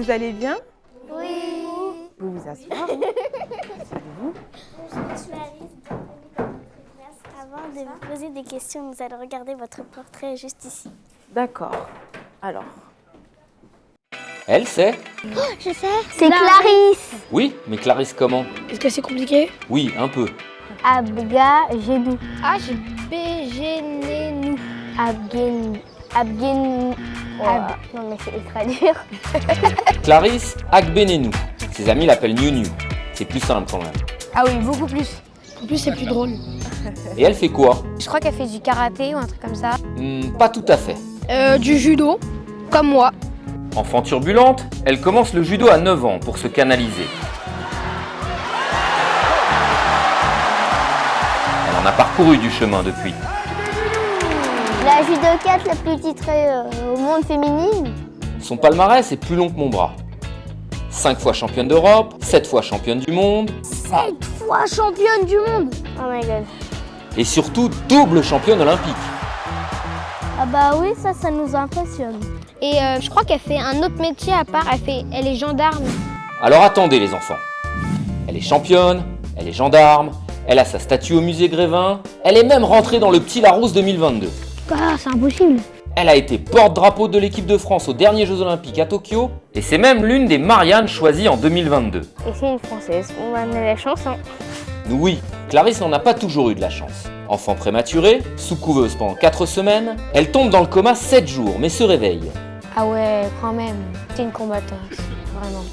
vous allez bien? Oui. Vous vous asseoir. Asseyez-vous. Je suis Alice de classe. Avant de vous poser des questions, nous allons regarder votre portrait juste ici. D'accord. Alors, Elle sait? Je sais. C'est Clarisse. Oui, mais Clarisse comment? Est-ce que c'est compliqué? Oui, un peu. Abga-Genou. H-B-G-N-E-N-O. Abgen. Non mais c'est ultra dur. Clarisse Agbenenou. Ses amis l'appellent Niu Niu. C'est plus simple quand même. Ah oui, beaucoup plus. En plus, c'est plus drôle. Et elle fait quoi? Je crois qu'elle fait du karaté ou un truc comme ça. Pas tout à fait. Du judo, comme moi. Enfant turbulente, elle commence le judo à 9 ans pour se canaliser. Elle en a parcouru du chemin depuis. La judokate la plus titrée au monde féminine. Son palmarès est plus long que mon bras. 5 fois championne d'Europe, 7 fois championne du monde 7 fois championne du monde. Oh my god. et surtout double championne olympique. Ah bah oui, ça nous impressionne. Et je crois qu'elle fait un autre métier à part, elle est gendarme. Alors attendez les enfants. Elle est championne, elle est gendarme, elle a sa statue au musée Grévin, elle est même rentrée dans le Petit Larousse 2022. Ah, c'est impossible. Elle a été porte-drapeau de l'équipe de France aux derniers Jeux Olympiques à Tokyo et c'est même l'une des Marianne choisies en 2022. Et c'est une Française, on va amener la chance. Hein. Oui, Clarisse n'en a pas toujours eu de la chance. Enfant prématuré, sous couveuse pendant 4 semaines, elle tombe dans le coma 7 jours mais se réveille. Ah ouais, quand même. T'es une combattante, vraiment.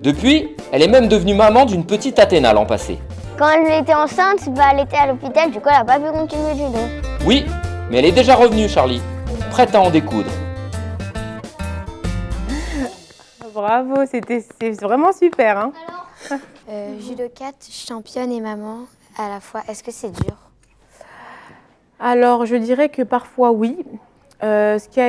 Depuis, elle est même devenue maman d'une petite Athéna l'an passé. Quand elle était enceinte, elle était à l'hôpital, du coup elle n'a pas pu continuer le judo. Oui, mais elle est déjà revenue Charlie, prête à en découdre. bravo, c'est vraiment super. Hein. Judokate, championne et maman à la fois. Est-ce que c'est dur? Alors, je dirais que parfois oui. Ce qui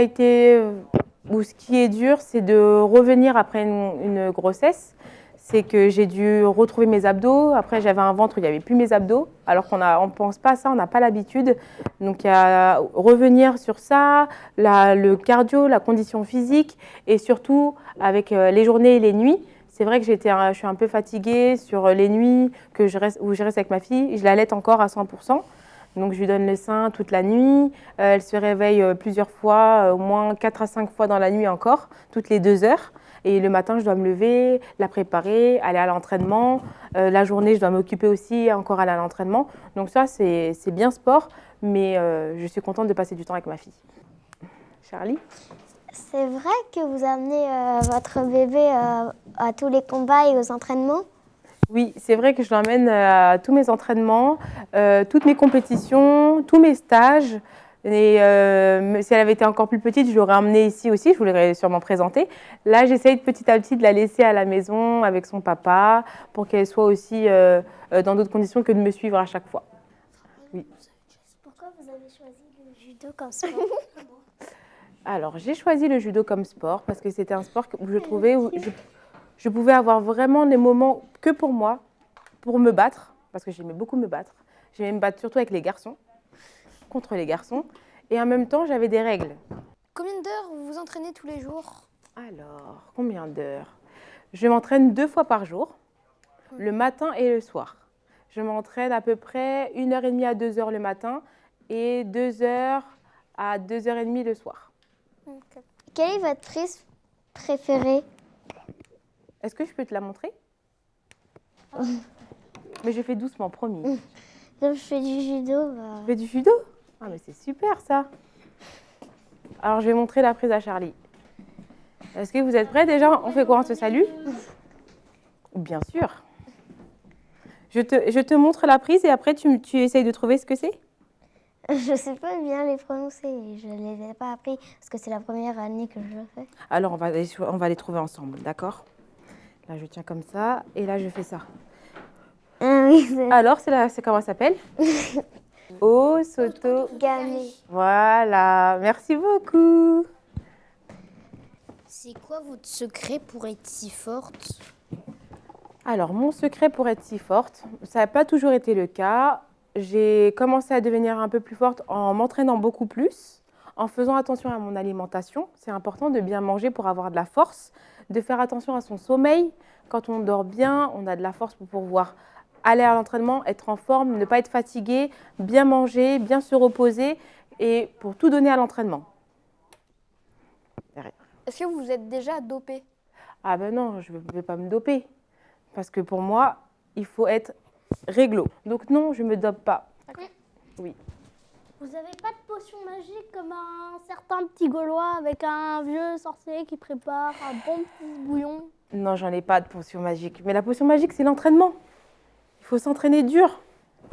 est dur, c'est de revenir après une grossesse. C'est que j'ai dû retrouver mes abdos. Après, j'avais un ventre où il n'y avait plus mes abdos. Alors qu'on ne pense pas à ça, on n'a pas l'habitude. Donc, il y a revenir sur ça, le cardio, la condition physique et surtout avec les journées et les nuits. C'est vrai que je suis un peu fatiguée sur les nuits où je reste avec ma fille. Je l'allaite encore à 100%. Donc, je lui donne le sein toute la nuit. Elle se réveille plusieurs fois, au moins 4 à 5 fois dans la nuit encore, toutes les 2 heures. Et le matin, je dois me lever, la préparer, aller à l'entraînement. La journée, je dois m'occuper aussi, encore aller à l'entraînement. Donc ça, c'est bien sport, mais je suis contente de passer du temps avec ma fille. Charlie ? C'est vrai que vous amenez votre bébé à tous les combats et aux entraînements ? Oui, c'est vrai que je l'emmène à tous mes entraînements, toutes mes compétitions, tous mes stages. Et si elle avait été encore plus petite, je l'aurais emmenée ici aussi, je vous l'aurais sûrement présentée. Là, j'essaye petit à petit de la laisser à la maison avec son papa pour qu'elle soit aussi dans d'autres conditions que de me suivre à chaque fois. Oui. Pourquoi vous avez choisi le judo comme sport ? Alors, j'ai choisi le judo comme sport parce que c'était un sport où je trouvais où je pouvais avoir vraiment des moments que pour moi, pour me battre, parce que j'aimais beaucoup me battre. J'aimais me battre surtout avec les garçons, contre les garçons. Et en même temps, j'avais des règles. Combien d'heures vous vous entraînez tous les jours? Alors, combien d'heures? Je m'entraîne 2 fois par jour, le matin et le soir. Je m'entraîne à peu près 1h30 à 2h le matin et 2h à 2h30 le soir. Quelle est votre prise préférée ? Est-ce que je peux te la montrer? Mais je fais doucement, promis. Je fais du judo. Tu fais du judo? Ah, mais c'est super ça. Alors, je vais montrer la prise à Charlie. Est-ce que vous êtes prêts déjà? On fait quoi? On se salue? Bien sûr. Je te montre la prise et après, tu essayes de trouver ce que c'est? Je ne sais pas bien les prononcer. Je ne les ai pas appris parce que c'est la première année que je le fais. Alors, on va les trouver ensemble, d'accord? Là, je tiens comme ça et là, je fais ça. Oui, Alors, c'est comment ça s'appelle? Gamé. Voilà, merci beaucoup. C'est quoi votre secret pour être si forte? Alors, mon secret pour être si forte, ça n'a pas toujours été le cas. J'ai commencé à devenir un peu plus forte en m'entraînant beaucoup plus, en faisant attention à mon alimentation. C'est important de bien manger pour avoir de la force, de faire attention à son sommeil. Quand on dort bien, on a de la force pour pouvoir aller à l'entraînement, être en forme, ne pas être fatigué, bien manger, bien se reposer et pour tout donner à l'entraînement. Est-ce que vous êtes déjà dopé? Ah ben non, je ne vais pas me doper. Parce que pour moi, il faut être réglo. Donc non, je ne me dope pas. Oui. Vous n'avez pas de potion magique comme un certain petit Gaulois avec un vieux sorcier qui prépare un bon petit bouillon? Non, j'en ai pas de potion magique. Mais la potion magique, c'est l'entraînement. Il faut s'entraîner dur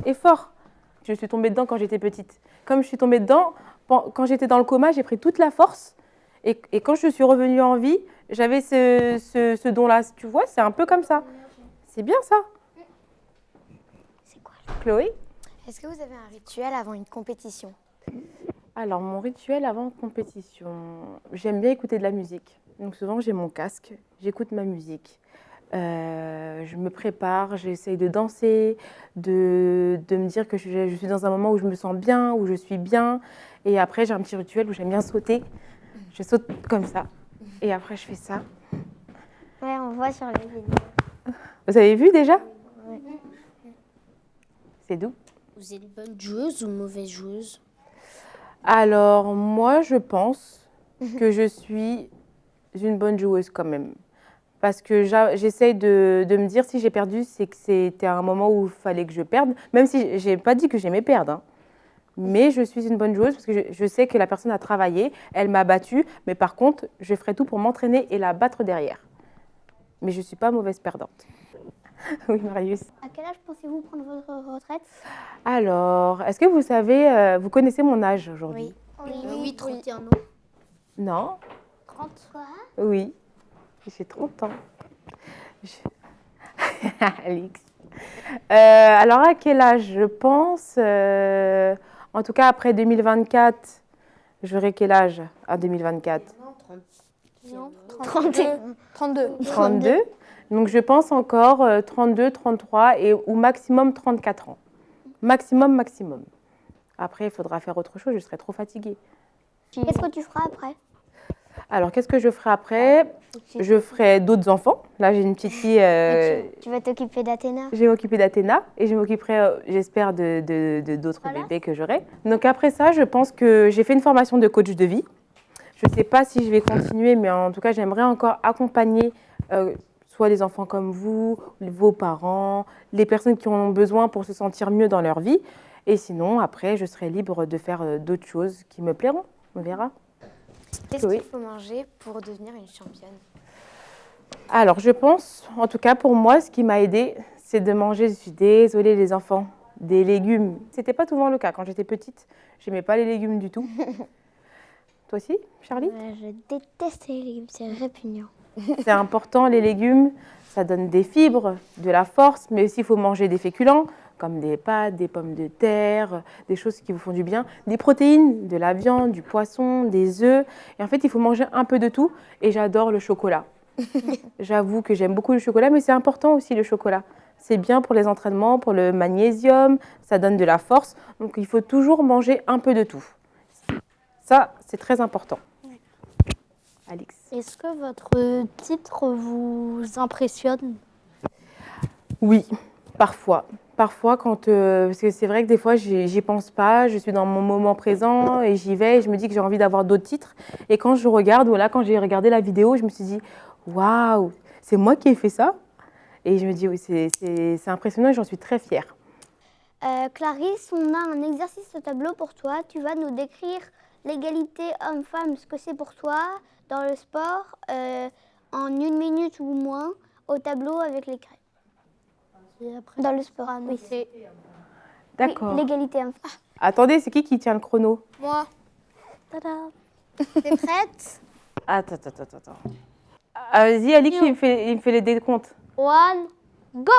et fort. Je suis tombée dedans quand j'étais petite. Comme je suis tombée dedans, quand j'étais dans le coma, j'ai pris toute la force. Et quand je suis revenue en vie, j'avais ce don-là. Tu vois, c'est un peu comme ça. C'est bien ça. C'est quoi? Chloé? Est-ce que vous avez un rituel avant une compétition? Alors, mon rituel avant compétition, j'aime bien écouter de la musique. Donc souvent, j'ai mon casque, j'écoute ma musique. Je me prépare, j'essaye de danser, de me dire que je suis dans un moment où je me sens bien, où je suis bien. Et après, j'ai un petit rituel où j'aime bien sauter. Je saute comme ça. Et après, je fais ça. Ouais, on voit sur les vidéos. Vous avez vu déjà? C'est doux. Vous êtes bonne joueuse ou mauvaise joueuse? Alors, moi, je pense que je suis une bonne joueuse quand même. Parce que j'essaye de me dire, si j'ai perdu, c'est que c'était un moment où il fallait que je perde. Même si je n'ai pas dit que j'aimais perdre. Hein. Mais je suis une bonne joueuse parce que je sais que la personne a travaillé, elle m'a battue. Mais par contre, je ferai tout pour m'entraîner et la battre derrière. Mais je ne suis pas mauvaise perdante. Oui, Marius. À quel âge pensez-vous prendre votre retraite? Alors, est-ce que vous savez, vous connaissez mon âge aujourd'hui? Oui, 31 ans. Non? 30 quoi? Oui. J'ai 30 ans. Alix. Alors, à quel âge? Je pense, en tout cas après 2024, j'aurai quel âge à 2024? Non, 32. 32. Donc, je pense encore 32, 33 ou maximum 34 ans. Maximum. Après, il faudra faire autre chose, je serai trop fatiguée. Qu'est-ce que tu feras après? Alors, qu'est-ce que je ferai après? Je ferai d'autres enfants. Là, j'ai une petite fille. Tu vas t'occuper d'Athéna. Je vais m'occuper d'Athéna et je m'occuperai, j'espère, de d'autres bébés que j'aurai. Donc après ça, je pense que j'ai fait une formation de coach de vie. Je ne sais pas si je vais continuer, mais en tout cas, j'aimerais encore accompagner soit les enfants comme vous, vos parents, les personnes qui en ont besoin pour se sentir mieux dans leur vie. Et sinon, après, je serai libre de faire d'autres choses qui me plairont. On verra. Qu'est-ce qu'il faut manger pour devenir une championne? Alors, je pense, en tout cas pour moi, ce qui m'a aidée, c'est de manger, je suis désolée les enfants, des légumes. C'était pas souvent le cas. Quand j'étais petite, j'aimais pas les légumes du tout. Toi aussi, Charlie? Je déteste les légumes, c'est répugnant. C'est important, les légumes, ça donne des fibres, de la force, mais aussi il faut manger des féculents, comme des pâtes, des pommes de terre, des choses qui vous font du bien, des protéines, de la viande, du poisson, des œufs. Et en fait, il faut manger un peu de tout. Et j'adore le chocolat. J'avoue que j'aime beaucoup le chocolat, mais c'est important aussi le chocolat. C'est bien pour les entraînements, pour le magnésium, ça donne de la force. Donc il faut toujours manger un peu de tout. Ça, c'est très important. Alix. Est-ce que votre titre vous impressionne? Oui, parfois. Parfois, parce que c'est vrai que des fois, j'y pense pas, je suis dans mon moment présent et j'y vais et je me dis que j'ai envie d'avoir d'autres titres. Et quand je regarde, voilà, quand j'ai regardé la vidéo, je me suis dit, waouh, c'est moi qui ai fait ça? Et je me dis, oui, c'est impressionnant et j'en suis très fière. Clarisse, on a un exercice au tableau pour toi. Tu vas nous décrire l'égalité homme-femme, ce que c'est pour toi dans le sport, en 1 minute ou moins, au tableau avec les craies. Dans le sport, oui. D'accord. Oui, l'égalité homme-femme. Attendez, c'est qui tient le chrono? Moi. Tada. T'es prête? Attends. Vas-y, Alix, il me fait les décomptes. 1, go!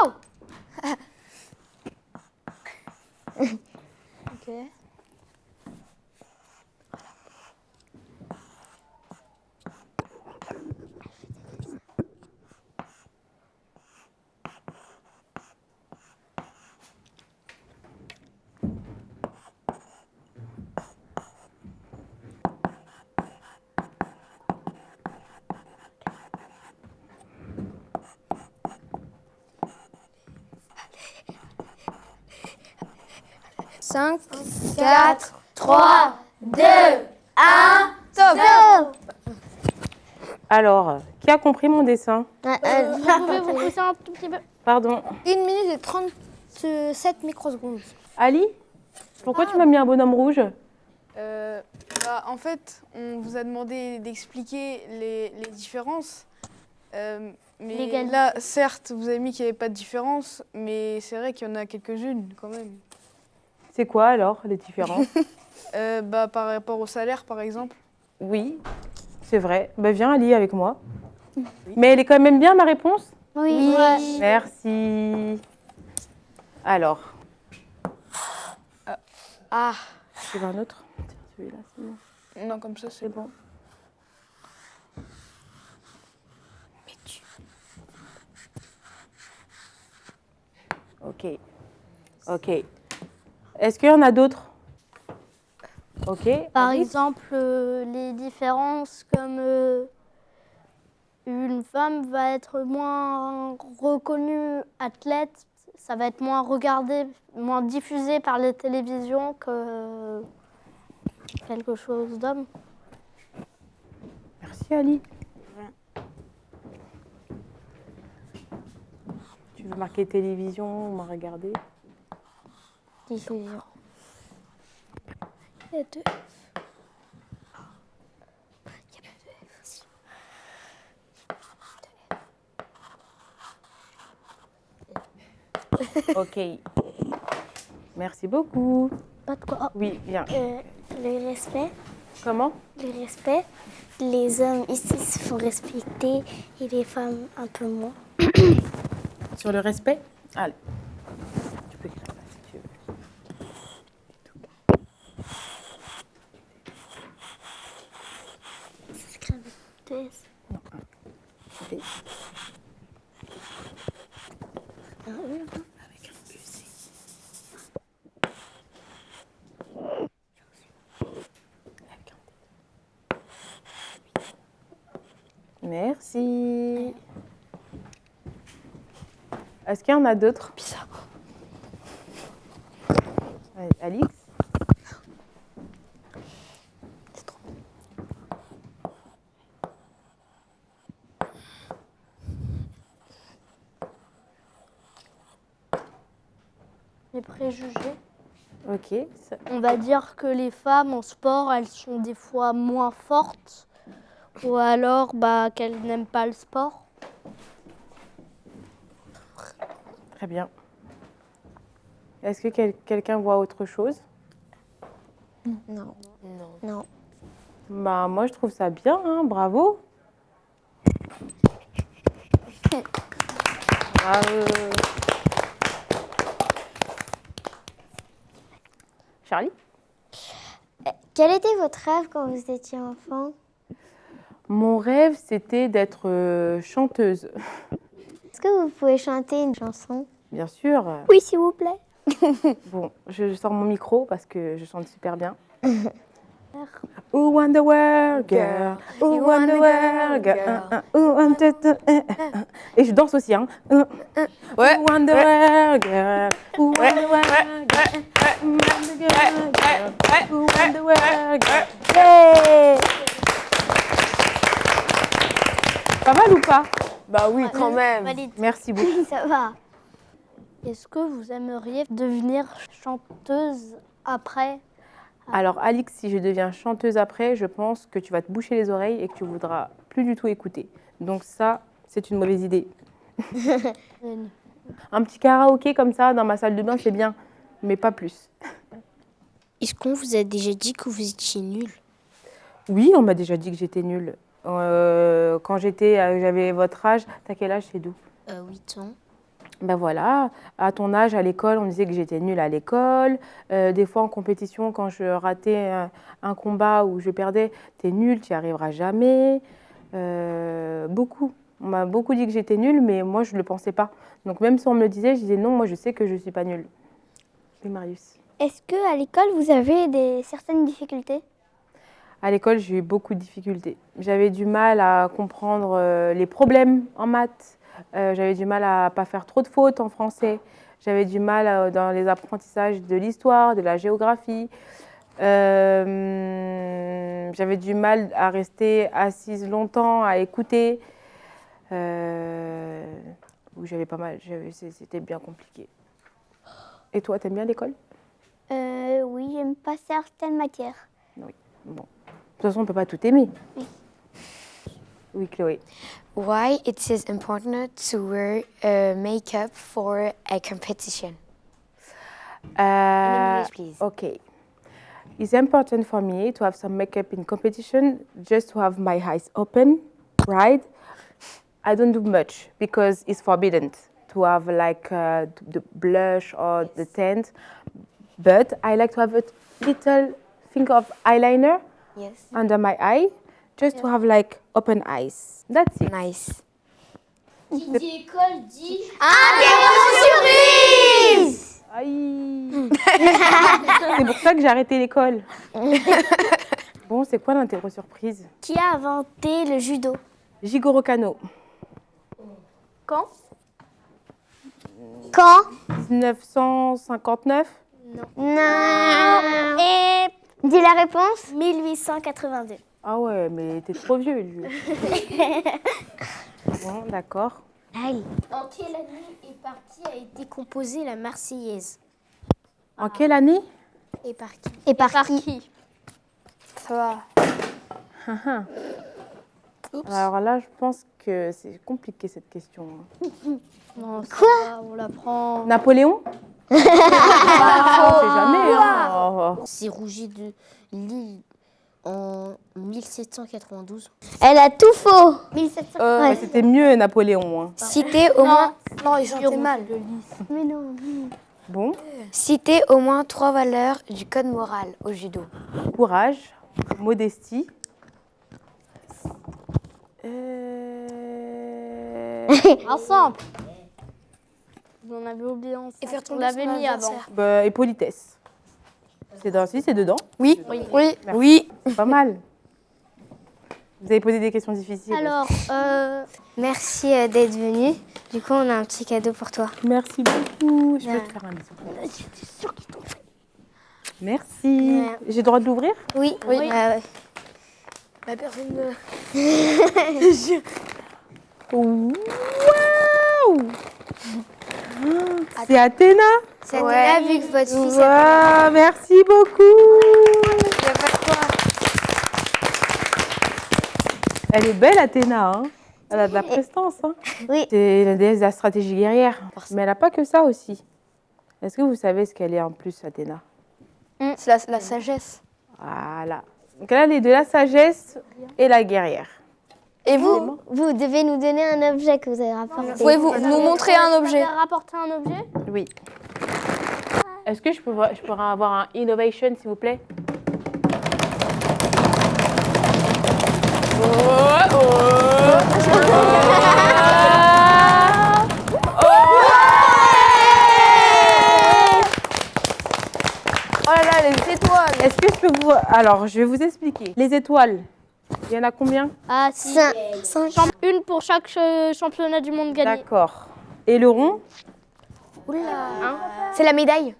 Ok. 5, 4, 3, 2, 1, top. Alors, qui a compris mon dessin? Vous pouvez vous pousser un tout petit peu? Pardon. 1 minute et 37 microsecondes. Ali, pourquoi tu m'as mis un bonhomme rouge? En fait, on vous a demandé d'expliquer les différences. Mais Légalement. là, certes, vous avez mis qu'il n'y avait pas de différence, mais c'est vrai qu'il y en a quelques-unes quand même. C'est quoi alors les différences? Par rapport au salaire, par exemple. Oui, c'est vrai. Bah, viens Ali avec moi. Mais elle est quand même bien ma réponse? Oui. Merci. Alors, Ah, tu veux un autre? Celui-là, c'est bon. non, comme ça, c'est C'est bon. Ok. Ok. Est-ce qu'il y en a d'autres? Ok. Par Alice? exemple, les différences comme une femme va être moins reconnue athlète, ça va être moins regardé, moins diffusé par les télévisions que quelque chose d'homme. Merci Ali. Tu veux marquer télévision ou m'en regarder? Diffusion. Ok. Merci beaucoup. Pas de quoi. Oui, bien. Le respect, Comment? le respect. Les hommes ici se font respecter et les femmes un peu moins. Sur le respect? Allez. Tu peux écrire là si tu veux. Ça s'écrit avec deux S. D. Un E, hein. Avec un EC. Avec un D. Merci. Est-ce qu'il y en a d'autres? Bizarre. Alix? Les préjugés. Ok. Ça- On va dire que les femmes en sport, elles sont des fois moins fortes ou alors qu'elles n'aiment pas le sport. Très bien. Est-ce que quelqu'un voit autre chose? Non. Non. Bah, moi, je trouve ça bien, hein, bravo. Bravo. Charlie? Quel était votre rêve quand vous étiez enfant? Mon rêve, c'était d'être chanteuse. Est-ce que vous pouvez chanter une chanson? Bien sûr. Oui, s'il vous plaît. Bon, je sors mon micro parce que je chante super bien. Who won the world, girl? Who won the world, girl? Who won Et je danse aussi, hein. Who won the world, girl? Who won the world, girl? Who won the world, girl? Who won the world, girl? Yeah! Pas mal ou pas? Bah oui, quand même. Merci beaucoup. Ça va. Est-ce que vous aimeriez devenir chanteuse après? Alors, Alix, si je deviens chanteuse après, je pense que tu vas te boucher les oreilles et que tu voudras plus du tout écouter. Donc ça, c'est une mauvaise idée. Un petit karaoké comme ça dans ma salle de bain, c'est bien, mais pas plus. Est-ce qu'on vous a déjà dit que vous étiez nul? Oui, on m'a déjà dit que j'étais nulle. Quand j'avais votre âge, t'as quel âge, c'est d'où? 8 ans. Ben voilà, à ton âge, à l'école, on me disait que j'étais nulle à l'école. Des fois, en compétition, quand je ratais un combat où je perdais, t'es nulle, tu n'y arriveras jamais. Beaucoup. On m'a beaucoup dit que j'étais nulle, mais moi, je ne le pensais pas. Donc, même si on me le disait, je disais non, moi, je sais que je ne suis pas nulle. Et Marius? Est-ce qu'à l'école, vous avez certaines difficultés? À l'école, j'ai eu beaucoup de difficultés. J'avais du mal à comprendre les problèmes en maths. J'avais du mal à ne pas faire trop de fautes en français. J'avais du mal dans les apprentissages de l'histoire, de la géographie. J'avais du mal à rester assise longtemps, à écouter. J'avais pas mal, c'était bien compliqué. Et toi, t'aimes bien l'école? Oui, j'aime pas certaines matières. Oui. Bon. De toute façon, on peut pas tout aimer. Oui. Oui, Chloé. Why it is important to wear makeup for a competition? In English, please. Okay. It's important for me to have some makeup in competition, just to have my eyes open, right? I don't do much because it's forbidden to have like the blush or the tint, but I like to have a little thing of eyeliner under my eye, just to have like open eyes. That's it. Nice. Qui dit école dit Aïe. C'est pour ça que j'ai arrêté l'école. Bon, c'est quoi l'interro surprise? Qui a inventé le judo? Jigoro Kano. Quand? 1959. Non. Et dis la réponse. 1882. Ah ouais, mais t'es trop vieux, lui. Bon, d'accord. En quelle année a été composée la Marseillaise? En quelle année? Et par qui? Et par qui? Ça va. Alors là, je pense que c'est compliqué cette question. Non, quoi? On la prend. Napoléon? On sait jamais. Hein. C'est Rouget de Lille en 1792. Elle a tout faux. 1700. Bah, c'était mieux Napoléon. Hein. Citez au moins, Non, ils chantaient mal. Mais non. Bon, citez au moins 3 valeurs du code moral au judo. courage, modestie. Ensemble. Vous en avez oublié ensemble. Et faire On tomber l'avait son mis avant. adversaire. Et politesse. C'est dedans. Oui, Oui. oui, Merci. oui. Pas mal. Vous avez posé des questions difficiles. Alors, Merci d'être venu. Du coup, on a un petit cadeau pour toi. Merci beaucoup. Je peux te faire un bisou. J'étais sûre qu'ils t'ont fait. Merci. Ouais. J'ai le droit de l'ouvrir? Oui, oui. la personne Waouh! C'est Athéna? C'est là, vu que votre fils Waouh, merci beaucoup. a pas de quoi. Elle est belle, Athéna. Hein, elle a de la prestance. Hein. Oui. C'est la déesse de la stratégie guerrière. Mais elle n'a pas que ça aussi. Est-ce que vous savez ce qu'elle est en plus, Athéna? C'est la sagesse. Voilà. Donc elle est de la sagesse et la guerrière. Et vous? Vous devez nous donner un objet que vous avez rapporté. Pouvez-vous nous montrer un objet? Rapporter un objet? Oui. Est-ce que je pourrais avoir un innovation, s'il vous plaît? Oh là là, les étoiles! Est-ce que je peux vous... Alors, je vais vous expliquer. Les étoiles, il y en a combien? Ah, si. 5. Une pour chaque championnat du monde gagné. D'accord. Et le rond? C'est la médaille.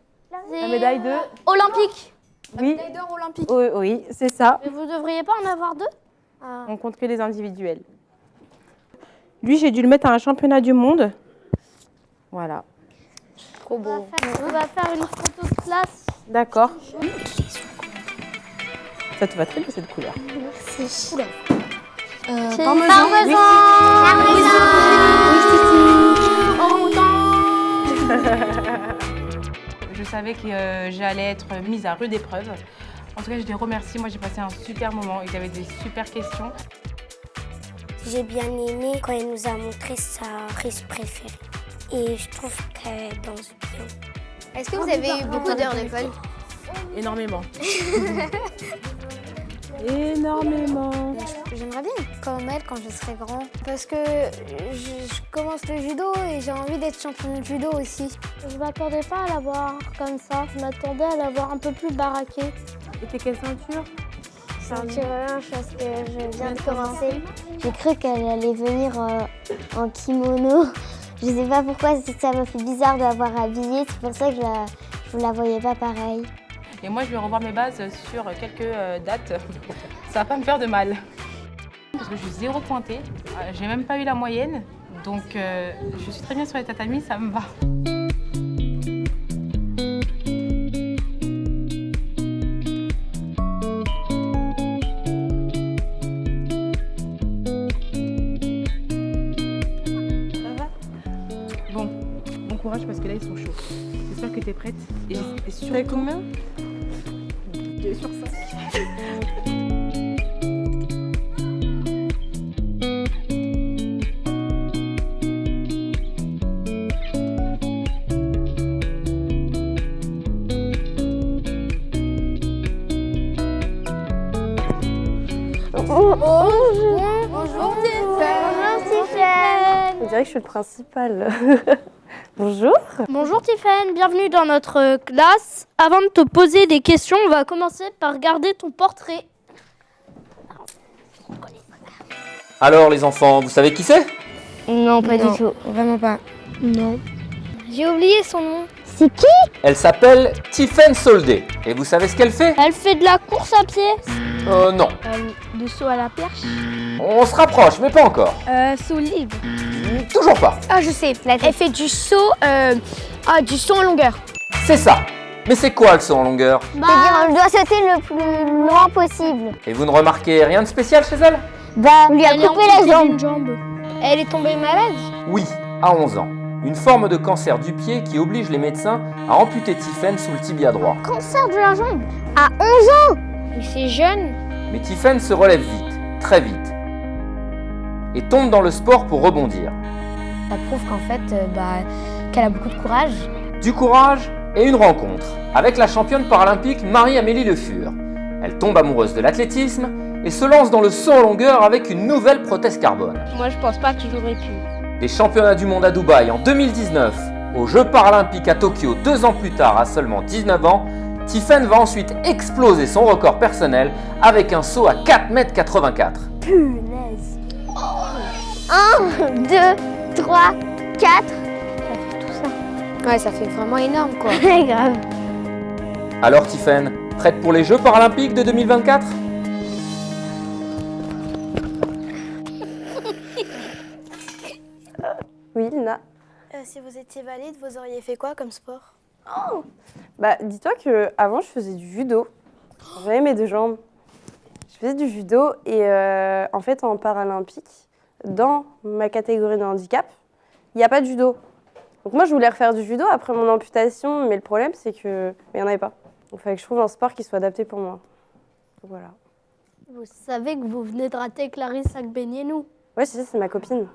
La médaille de... Olympique. Oui. Médaille d'or olympique. Oui, oui, c'est ça. Mais vous devriez pas en avoir deux? On compte que les individuels. Lui, j'ai dû le mettre à un championnat du monde. Voilà. Trop beau. On va faire une photo de classe. D'accord. Ça te va très bien, cette couleur. Je savais que j'allais être mise à rude épreuve. En tout cas, je les remercie. Moi, j'ai passé un super moment. Ils avaient des super questions. J'ai bien aimé quand elle nous a montré sa prise préférée. Et je trouve qu'elle danse bien. Est-ce que vous avez eu beaucoup d'heures d'école? Énormément. Énormément. J'aimerais bien être comme elle quand je serai grand. Parce que je commence le judo et j'ai envie d'être championne de judo aussi. Je m'attendais pas à la voir comme ça. Je m'attendais à la voir un peu plus baraquée. Et t'es quelle ceinture? Ceinture blanche parce que je viens de commencer. J'ai cru qu'elle allait venir en kimono. Je sais pas pourquoi, ça m'a fait bizarre de l'avoir habillée. C'est pour ça que je la voyais pas pareil. Et moi, je vais revoir mes bases sur quelques dates. Ça va pas me faire de mal. Parce que je suis 0 pointée. J'ai même pas eu la moyenne. Donc, je suis très bien sur les tatamis, ça me va. Bon courage parce que là ils sont chauds. J'espère que tu es prête. Et surtout... combien 2 sur 5. Bonjour Tiffen. On dirait que je suis le principal. Bonjour. Bonjour Tiffen, bienvenue dans notre classe. Avant de te poser des questions, on va commencer par regarder ton portrait. Alors les enfants, vous savez qui c'est? Non, pas du tout. Vraiment pas. Non. J'ai oublié son nom. C'est qui? Elle s'appelle Tiffen Soldé. Et vous savez ce qu'elle fait? Elle fait de la course à pied. Non. De saut à la perche. On se rapproche, mais pas encore. Saut libre. Toujours pas. Ah, je sais. Elle fait du saut en longueur. C'est ça. Mais c'est quoi le saut en longueur? C'est-à-dire, on doit sauter le plus loin possible. Et vous ne remarquez rien de spécial chez elle? Bah, on lui a coupé la jambe. Elle est tombée malade. Oui, à 11 ans. Une forme de cancer du pied qui oblige les médecins à amputer Tiffen sous le tibia droit. Cancer de la jambe. À 11 ans. Mais c'est jeune. Mais Tiffen se relève vite, très vite, et tombe dans le sport pour rebondir. Ça prouve qu'en fait, qu'elle a beaucoup de courage. Du courage et une rencontre avec la championne paralympique Marie-Amélie Le Fur. Elle tombe amoureuse de l'athlétisme et se lance dans le saut en longueur avec une nouvelle prothèse carbone. Moi, je pense pas que j'aurais pu. Des championnats du monde à Dubaï en 2019, aux Jeux paralympiques à Tokyo 2 ans plus tard à seulement 19 ans, Tiffen va ensuite exploser son record personnel avec un saut à 4,84 m. Punaise. 1, 2, 3, 4. Ouais, ça fait vraiment énorme, quoi. C'est grave. Alors Tiffen, prête pour les Jeux paralympiques de 2024? Oui, Lina. Si vous étiez valide, vous auriez fait quoi comme sport? Bah, dis-toi qu'avant, je faisais du judo. J'avais mes 2 jambes. Je faisais du judo et en fait, en paralympique, dans ma catégorie de handicap, il n'y a pas de judo. Donc moi, je voulais refaire du judo après mon amputation, mais le problème, c'est qu'il n'y en avait pas. Donc il fallait que je trouve un sport qui soit adapté pour moi. Donc, voilà. Vous savez que vous venez de rater Clarisse Agbenienou. Ouais, c'est ma copine.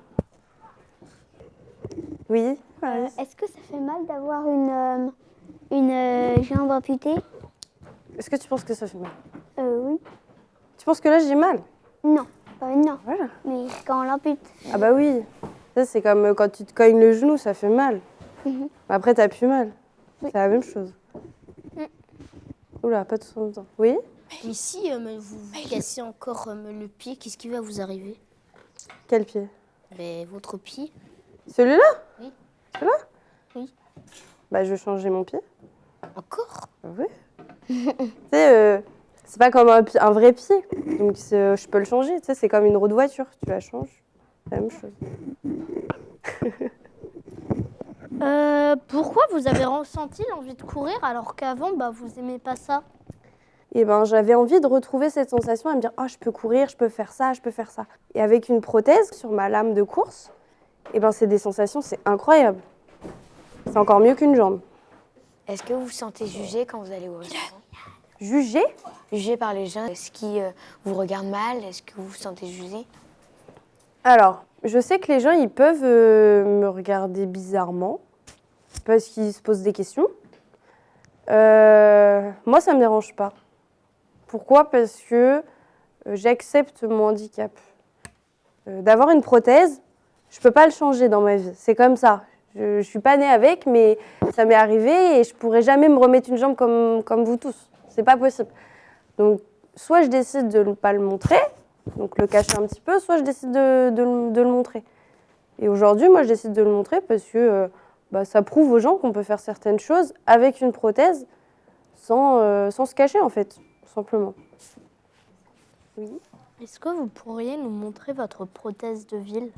Oui. Est-ce que ça fait mal d'avoir une jambe amputée? Est-ce que tu penses que ça fait mal? Oui. Tu penses que là, j'ai mal? Non. Non. Voilà. Mais quand on l'ampute. Ah bah oui. Ça, c'est comme quand tu te cognes le genou, ça fait mal. Après, t'as plus mal. Oui. C'est la même chose. Oula, pas tout en même temps. Oui? Mais si vous cassez encore le pied, qu'est-ce qui va vous arriver? Quel pied? Votre pied. Celui-là? Oui. Celui-là? Oui. Bah, je vais changer mon pied. Encore? Oui. Tu sais, c'est pas comme un vrai pied. Donc, je peux le changer. Tu sais, c'est comme une roue de voiture. Tu la changes. C'est la même chose. Pourquoi vous avez ressenti l'envie de courir alors qu'avant, vous aimez pas ça? Et ben, j'avais envie de retrouver cette sensation à me dire « Oh, je peux courir, je peux faire ça, je peux faire ça ». Et avec une prothèse sur ma lame de course, et ben, c'est des sensations, c'est incroyable. C'est encore mieux qu'une jambe. Est-ce que vous vous sentez jugé quand vous allez au restaurant? Jugé? Jugé par les gens? Est-ce qu'ils vous regardent mal? Est-ce que vous vous sentez jugé? Alors, je sais que les gens, ils peuvent me regarder bizarrement parce qu'ils se posent des questions. Moi, ça ne me dérange pas. Pourquoi? Parce que j'accepte mon handicap. D'avoir une prothèse, je ne peux pas le changer dans ma vie. C'est comme ça. Je ne suis pas née avec, mais ça m'est arrivé et je ne pourrai jamais me remettre une jambe comme vous tous. C'est pas possible. Donc, soit je décide de ne pas le montrer, donc le cacher un petit peu, soit je décide de le montrer. Et aujourd'hui, moi, je décide de le montrer parce que ça prouve aux gens qu'on peut faire certaines choses avec une prothèse sans se cacher, en fait, tout simplement. Oui. Est-ce que vous pourriez nous montrer votre prothèse de ville?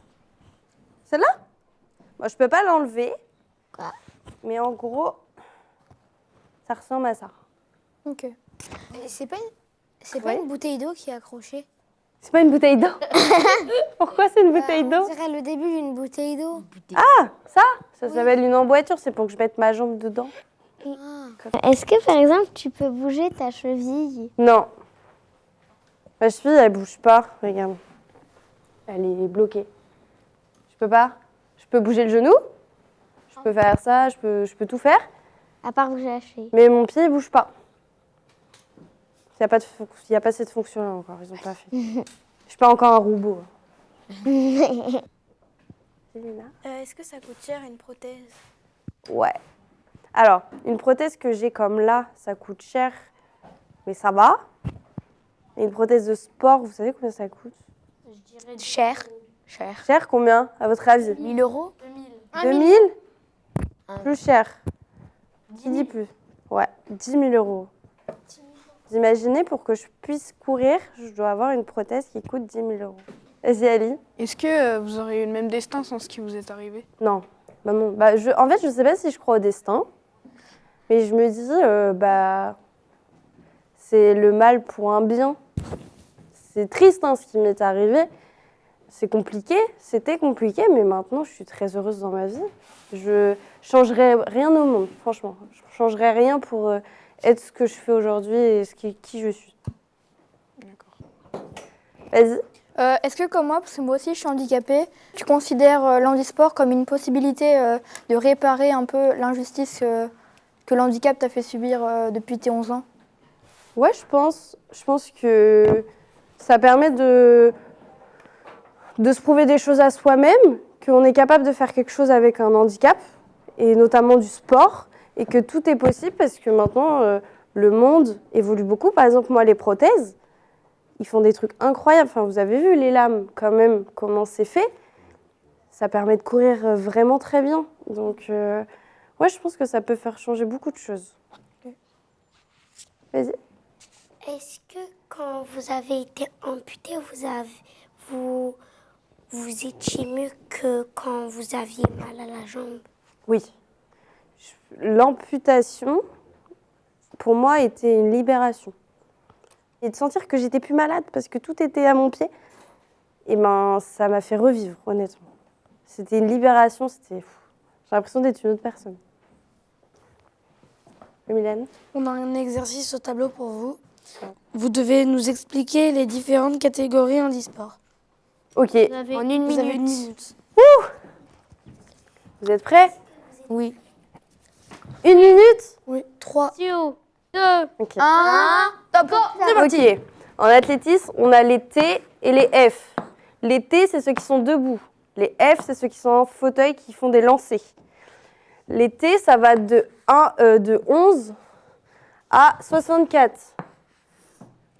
Celle-là? Moi, je peux pas l'enlever. Mais en gros, ça ressemble à ça. Ok. C'est pas une bouteille d'eau qui est accrochée. C'est pas une bouteille d'eau. Pourquoi c'est une bouteille On d'eau? dirait le début d'une bouteille d'eau. Ah, ça s'appelle une emboîture, c'est pour que je mette ma jambe dedans. Est-ce que par exemple tu peux bouger ta cheville? Non. Ma cheville, elle bouge pas, regarde. Elle est bloquée. Je peux pas. Je peux bouger le genou. Je peux faire ça, je peux tout faire. À part bouger la cheville. Mais mon pied, il bouge pas. Il n'y a pas cette fonction-là encore, ils ont pas fait. Je suis pas encore un robot. Est-ce que ça coûte cher une prothèse? Ouais. Alors, une prothèse que j'ai comme là, ça coûte cher, mais ça va. Et une prothèse de sport, vous savez combien ça coûte? Cher. Cher combien, à votre avis? 1000 euros. 2000? Plus cher. Qui dit plus? Ouais, 10 000 euros. Vous imaginez, pour que je puisse courir, je dois avoir une prothèse qui coûte 10 000 euros. Vas-y, Ali. Est-ce que vous auriez eu le même destin sans ce qui vous est arrivé? Non. Bah non. En fait, je sais pas si je crois au destin, mais je me dis, c'est le mal pour un bien. C'est triste ce qui m'est arrivé. C'est compliqué, c'était compliqué, mais maintenant je suis très heureuse dans ma vie. Je changerai rien au monde, franchement. Je changerai rien pour être ce que je fais aujourd'hui et qui je suis. D'accord. Vas-y. Est-ce que comme moi, parce que moi aussi je suis handicapée, tu considères l'handisport comme une possibilité de réparer un peu l'injustice que l'handicap t'a fait subir depuis tes 11 ans? Ouais, je pense que ça permet de se prouver des choses à soi-même, qu'on est capable de faire quelque chose avec un handicap, et notamment du sport, et que tout est possible parce que maintenant, le monde évolue beaucoup. Par exemple, moi, les prothèses, ils font des trucs incroyables. Enfin, vous avez vu les lames, quand même, comment c'est fait. Ça permet de courir vraiment très bien. Donc, ouais, je pense que ça peut faire changer beaucoup de choses. Vas-y. Est-ce que quand vous avez été amputé, vous étiez mieux que quand vous aviez mal à la jambe? Oui. L'amputation, pour moi, était une libération. Et de sentir que j'étais plus malade parce que tout était à mon pied, et ça m'a fait revivre, honnêtement. C'était une libération, j'ai l'impression d'être une autre personne. Mylène? On a un exercice au tableau pour vous. Vous devez nous expliquer les différentes catégories handisport. Ok. En une minute. Ouh! Vous êtes prêts? Oui. 1 minute? Oui. 3, 2, Ok. 1, top. Ok. En athlétisme, on a les T et les F. Les T, c'est ceux qui sont debout. Les F, c'est ceux qui sont en fauteuil, qui font des lancers. Les T, ça va de 11 à 64.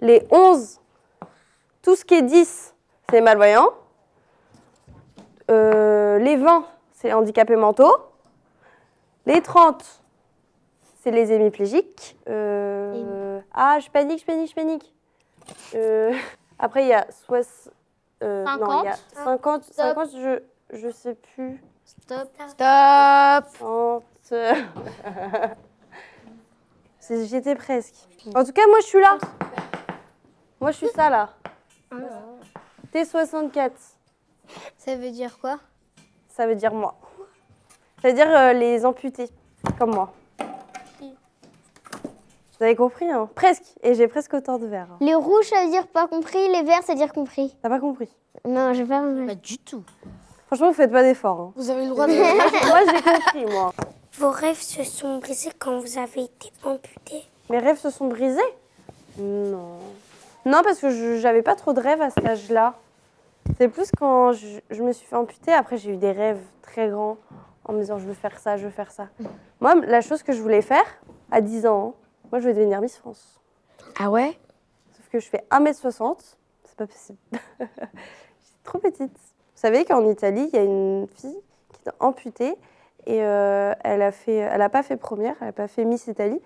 Les 11, tout ce qui est 10, c'est les malvoyants. Les 20, c'est les handicapés mentaux. Les 30, c'est les hémiplégiques. Je panique. Après, il y a 50, je sais plus. Stop. J'étais presque. En tout cas, moi, je suis là. Moi, je suis ça, là. T64. Ça veut dire quoi? Ça veut dire moi. Ça veut dire les amputés, comme moi. Vous avez compris, hein? Presque. Et j'ai presque autant de verres. Hein. Les rouges, ça veut dire pas compris, les verts, ça veut dire compris. T'as pas compris? Non, j'ai pas compris. Pas du tout. Franchement, vous faites pas d'efforts. Hein. vous avez le droit de... Moi, j'ai compris, moi. Vos rêves se sont brisés quand vous avez été amputé? Mes rêves se sont brisés? Non. Non, parce que j'avais pas trop de rêves à cet âge-là. C'est plus quand je me suis fait amputer. Après, j'ai eu des rêves très grands en me disant je veux faire ça, je veux faire ça. Moi, la chose que je voulais faire à 10 ans, moi, je voulais devenir Miss France. Ah ouais? Sauf que je fais 1m60. C'est pas possible. Je suis trop petite. savez qu'en Italie, il y a une fille qui est amputée et elle a pas fait première, elle n'a pas fait Miss Italie,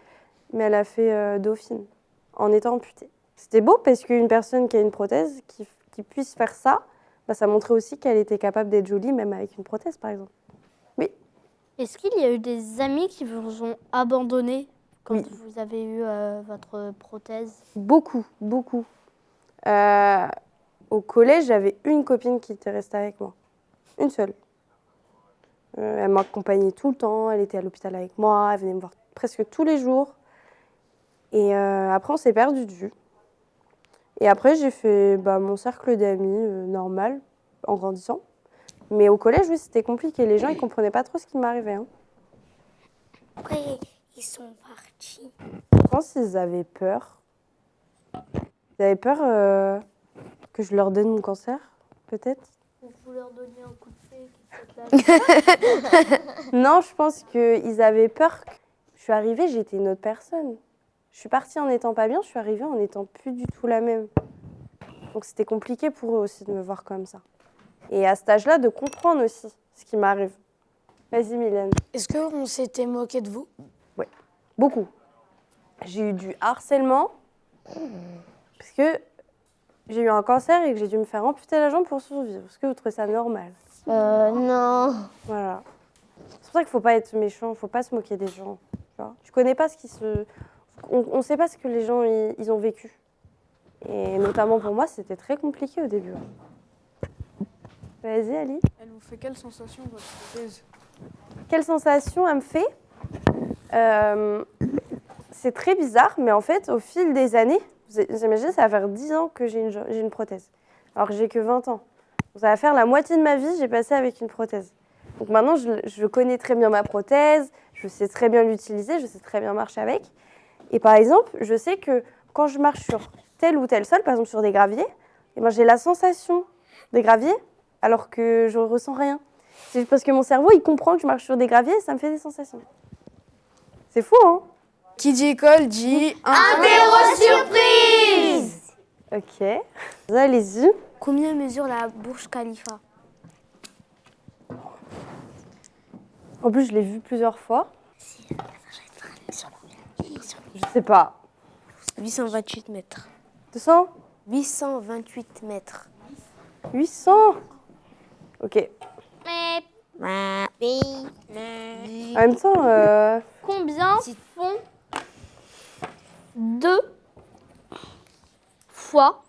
mais elle a fait Dauphine en étant amputée. C'était beau parce qu'une personne qui a une prothèse, qui puisse faire ça, bah, ça montrait aussi qu'elle était capable d'être jolie même avec une prothèse, par exemple. Oui. Est-ce qu'il y a eu des amis qui vous ont abandonné quand Oui. vous avez eu votre prothèse? Beaucoup, beaucoup. Au collège, j'avais une copine qui était restée avec moi. Une seule. Elle m'accompagnait tout le temps, elle était à l'hôpital avec moi, elle venait me voir presque tous les jours. Et après, on s'est perdu de vue. Et après, j'ai fait mon cercle d'amis normal, en grandissant. Mais au collège, oui, c'était compliqué. Les gens, ils comprenaient pas trop ce qui m'arrivait. Hein. Après, ils sont partis. Je pense qu'ils avaient peur. Ils avaient peur que je leur donne mon cancer, peut-être. Vous leur donniez un coup de pied. Non, je pense qu'ils avaient peur. Je suis arrivée, j'étais une autre personne. Je suis partie en n'étant pas bien, je suis arrivée en n'étant plus du tout la même. Donc c'était compliqué pour eux aussi de me voir comme ça. Et à cet âge-là, de comprendre aussi ce qui m'arrive. Vas-y, Mylène. Est-ce qu'on s'était moqué de vous? Oui, beaucoup. J'ai eu du harcèlement parce que j'ai eu un cancer et que j'ai dû me faire amputer la jambe pour survivre. Est-ce que vous trouvez ça normal? Non. Voilà. C'est pour ça qu'il ne faut pas être méchant, il ne faut pas se moquer des gens. Tu connais pas ce qui se... On ne sait pas ce que les gens ils ont vécu. Et notamment pour moi, c'était très compliqué au début. Vas-y, Ali. Elle vous fait quelle sensation, votre prothèse? Quelle sensation elle me fait? C'est très bizarre, mais en fait, au fil des années, vous imaginez, ça va faire 10 ans que j'ai une prothèse, alors que j'ai que 20 ans. Donc, ça va faire la moitié de ma vie, j'ai passé avec une prothèse. Donc maintenant, je connais très bien ma prothèse, je sais très bien l'utiliser, je sais très bien marcher avec. Et par exemple, je sais que quand je marche sur tel ou tel sol, par exemple sur des graviers, et ben j'ai la sensation des graviers alors que je ne ressens rien. C'est juste parce que mon cerveau, il comprend que je marche sur des graviers et ça me fait des sensations. C'est fou, hein? Qui dit école dit... Surprise! Ok. Allez-y. Combien mesure la Burj Khalifa? En plus, je l'ai vu plusieurs fois. Je sais pas. 828 mètres. 200? 828 mètres. 800? Ok. En même temps, Combien font 2 fois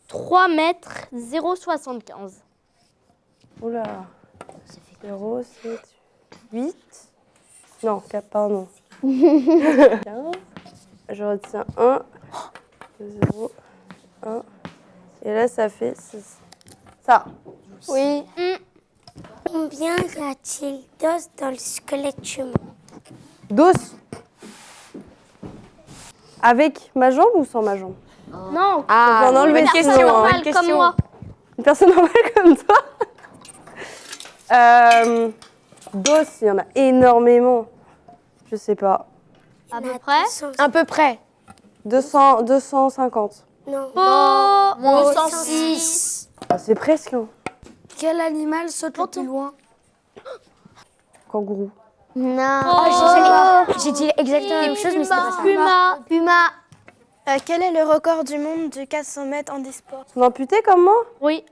3 mètres 0,75? oula. 0, 7, 8. Non, 4, pardon. 15. Je retiens 1, 0, 1. Et là, ça fait 6. Ça. Oui. Combien y a-t-il d'os dans le squelette humain? D'os. Avec ma jambe ou sans ma jambe? Non. Ah, on enlève Une une personne question. normale comme moi. Une personne normale comme toi? D'os, il y en a énormément. Je sais pas. À peu près. À peu près. 200, 250. Non. Oh, 206. Ah, c'est presque. Hein. Quel animal saute le plus loin? Kangourou. Non. J'ai dit exactement la même chose, mais c'était pas ça. Puma. Quel est le record du monde de 400 mètres en e-sport? Ton amputé comme moi? Oui.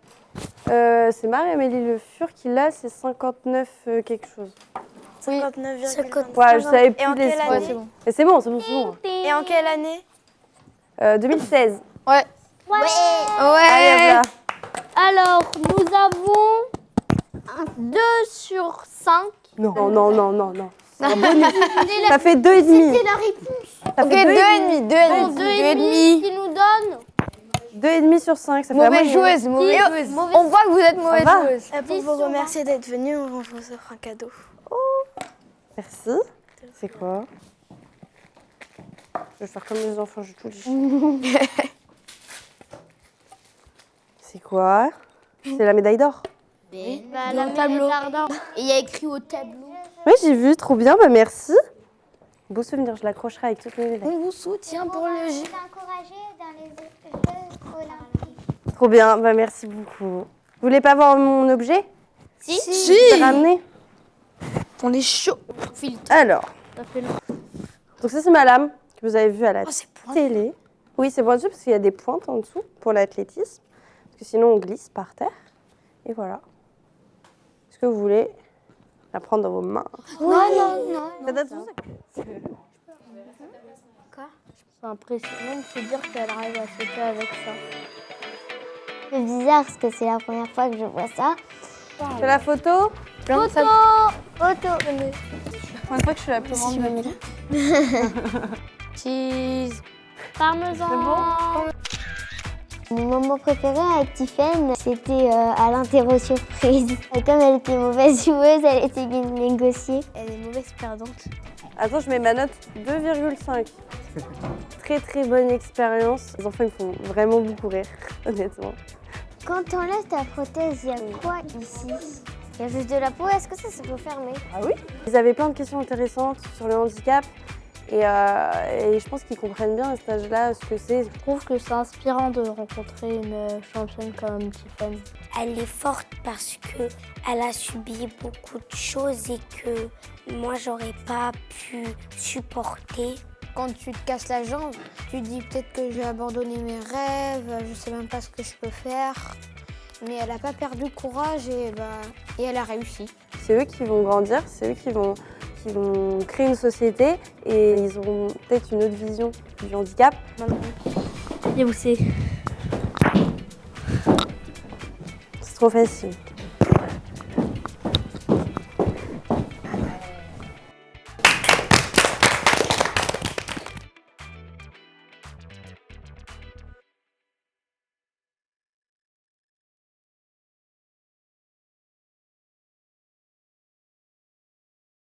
C'est Marie-Amélie Le Fur qui l'a, c'est 59 quelque chose. 59,50. Ouais, je savais plus Et en les quelle secondes. année? Mais c'est bon, c'est bon, c'est bon. Et en quelle année? 2016. Ouais. Allez, hop là. Alors, nous avons 2 sur 5. Non, non, non, non, non. C'est un bonus. Ça fait 2,5. C'était la réponse. Ça fait 2,5. 2,5 qui nous donne 2,5 sur 5. Ça fait la Mauvaise moyenne. joueuse, mauvaise joueuse. On voit que vous êtes mauvaise va joueuse. Pour 10 vous sur remercier d'être venu, on vous offre un cadeau. Merci. C'est quoi? Je vais faire comme les enfants, je touche. C'est quoi? C'est la médaille d'or. la tableau. Et il y a écrit au tableau. Oui, j'ai vu, trop bien, bah merci. Beau souvenir, je l'accrocherai avec toutes mes médailles. On vous soutient pour le J. Encouragé dans les Jeux olympiques. Trop bien, bah merci beaucoup. Vous voulez pas voir mon objet? Si. Je l'ai ramené. On est chaud. Alors, donc ça c'est ma lame que vous avez vue à la télé. Oui, c'est pointu parce qu'il y a des pointes en dessous pour l'athlétisme. Parce que sinon on glisse par terre. Et voilà. Est-ce que vous voulez la prendre dans vos mains? Non. Ça date où, ça? C'est impressionnant de se dire qu'elle arrive à sauter avec ça. C'est bizarre parce que c'est la première fois que je vois ça. C'est la photo? Photo. Une fois que je suis la plus grande de Cheese. Parmesan. Mon moment préféré avec Tiffen, c'était à l'interro surprise. Et comme elle était mauvaise joueuse, elle était négociée. Elle est mauvaise perdante. Attends, je mets ma note 2,5. Très très bonne expérience. Les enfants ils font vraiment beaucoup rire, honnêtement. Quand on laisse ta prothèse, il y a quoi ici? Il y a juste de la peau, est-ce que ça peut fermer? Ah oui? Ils avaient plein de questions intéressantes sur le handicap et je pense qu'ils comprennent bien à cet âge-là ce que c'est. Je trouve que c'est inspirant de rencontrer une championne comme Tiffen. Elle est forte parce qu'elle a subi beaucoup de choses et que moi, j'aurais pas pu supporter. Quand tu te casses la jambe, tu dis peut-être que je vais abandonner mes rêves, je sais même pas ce que je peux faire. Mais elle n'a pas perdu courage et elle a réussi. C'est eux qui vont grandir, c'est eux qui vont créer une société et ils auront peut-être une autre vision du handicap. Et où c'est? C'est trop facile.